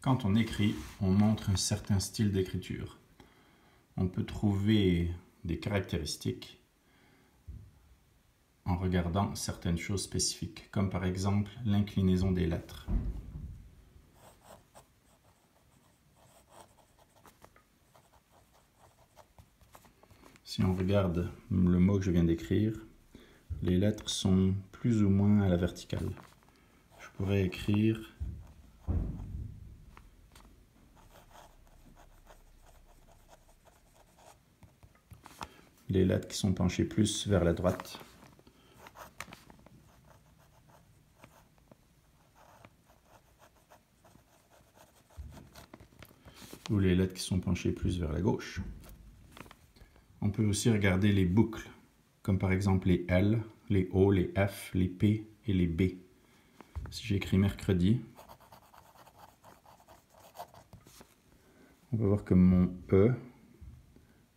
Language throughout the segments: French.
Quand on écrit, on montre un certain style d'écriture. On peut trouver des caractéristiques en regardant certaines choses spécifiques, comme par exemple l'inclinaison des lettres. Si on regarde le mot que je viens d'écrire, les lettres sont plus ou moins à la verticale. Je pourrais écrire les lettres qui sont penchées plus vers la droite. Ou les lettres qui sont penchées plus vers la gauche. On peut aussi regarder les boucles, comme par exemple les L, les O, les F, les P et les B. Si j'écris mercredi, on va voir que mon E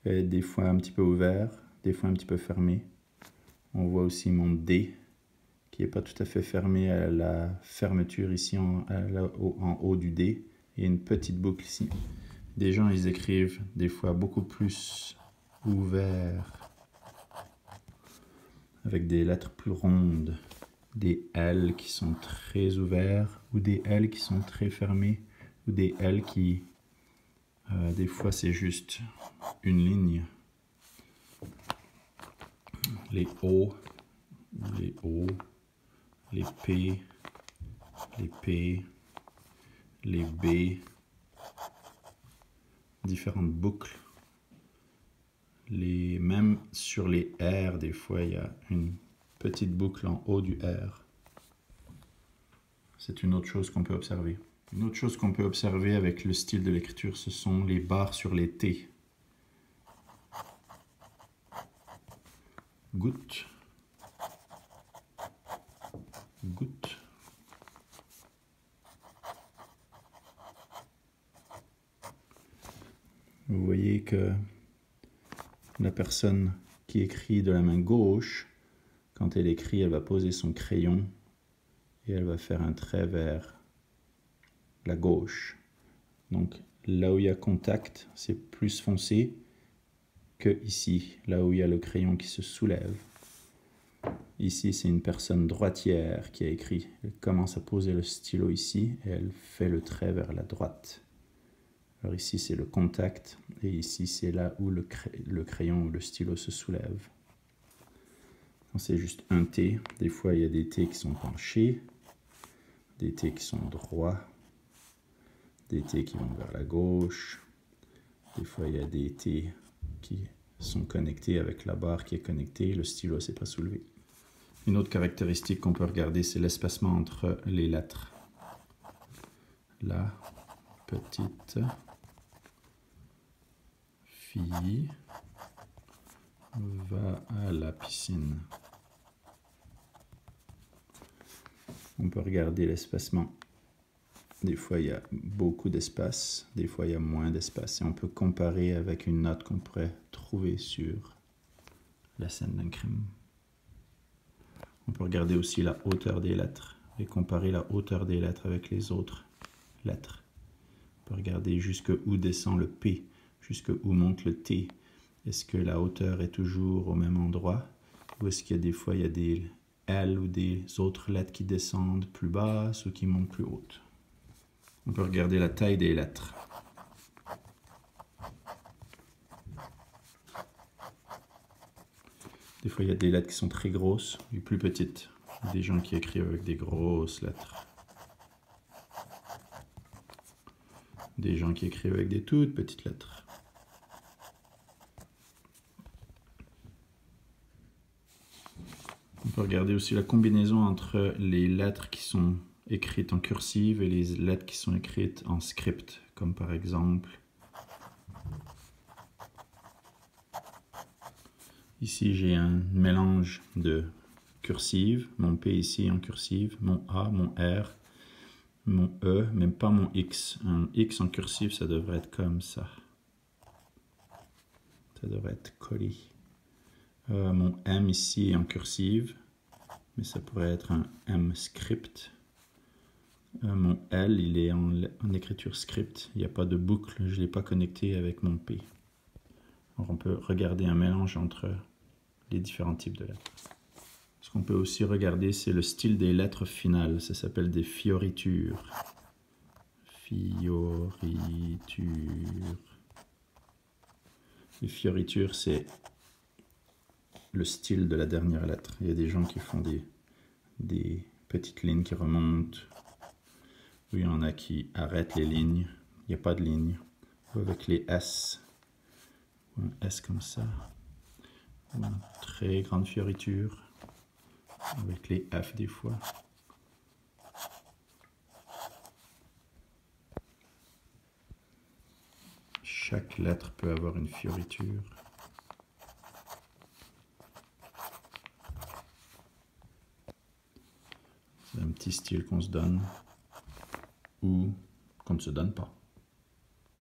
est des fois un petit peu ouvert, des fois un petit peu fermé. On voit aussi mon D qui n'est pas tout à fait fermé à la fermeture ici en haut du D. Il y a une petite boucle ici. Des gens, ils écrivent des fois beaucoup plus ouvert, avec des lettres plus rondes, des L qui sont très ouverts, ou des L qui sont très fermés, ou des L qui, des fois c'est juste une ligne. Les O, les O, les P, les P, les B, différentes boucles. Même sur les R, des fois, il y a une petite boucle en haut du R. C'est une autre chose qu'on peut observer. Une autre chose qu'on peut observer avec le style de l'écriture, ce sont les barres sur les T. Goutte. Goutte. Vous voyez que la personne qui écrit de la main gauche, quand elle écrit, elle va poser son crayon et elle va faire un trait vers la gauche. Donc là où il y a contact, c'est plus foncé que ici, là où il y a le crayon qui se soulève. Ici, c'est une personne droitière qui a écrit. Elle commence à poser le stylo ici et elle fait le trait vers la droite. Alors ici, c'est le contact et ici, c'est là où le crayon ou le stylo se soulève. Quand c'est juste un T, des fois, il y a des T qui sont penchés, des T qui sont droits, des T qui vont vers la gauche. Des fois, il y a des T qui sont connectés avec la barre qui est connectée, le stylo ne s'est pas soulevé. Une autre caractéristique qu'on peut regarder, c'est l'espacement entre les lettres. La petite fille va à la piscine. On peut regarder l'espacement. Des fois, il y a beaucoup d'espace, des fois, il y a moins d'espace. Et on peut comparer avec une note qu'on pourrait trouver sur la scène d'un crime. On peut regarder aussi la hauteur des lettres et comparer la hauteur des lettres avec les autres lettres. On peut regarder jusqu'où descend le P, jusqu'où monte le T. Est-ce que la hauteur est toujours au même endroit ou est-ce qu'il y a des fois il y a des L ou des autres lettres qui descendent plus basses ou qui montent plus hautes. On peut regarder la taille des lettres. Des fois, il y a des lettres qui sont très grosses et plus petites. Des gens qui écrivent avec des grosses lettres. Des gens qui écrivent avec des toutes petites lettres. On peut regarder aussi la combinaison entre les lettres qui sont écrites en cursive et les lettres qui sont écrites en script, comme par exemple ici j'ai un mélange de cursive, mon P ici en cursive, mon A, mon R, mon E, même pas mon X. Un X en cursive, ça devrait être comme ça. Ça devrait être collé. Mon M ici en cursive, mais ça pourrait être un M script. Mon L, il est en écriture script. Il n'y a pas de boucle. Je ne l'ai pas connecté avec mon P. Alors on peut regarder un mélange entre les différents types de lettres. Ce qu'on peut aussi regarder, c'est le style des lettres finales. Ça s'appelle des fioritures. Fioritures. Les fioritures, c'est le style de la dernière lettre. Il y a des gens qui font des petites lignes qui remontent. Ou il y en a qui arrêtent les lignes. Il n'y a pas de ligne. Ou avec les S. Ou un S comme ça. Ou une très grande fioriture. Avec les F des fois. Chaque lettre peut avoir une fioriture. C'est un petit style qu'on se donne ou qu'on ne se donne pas.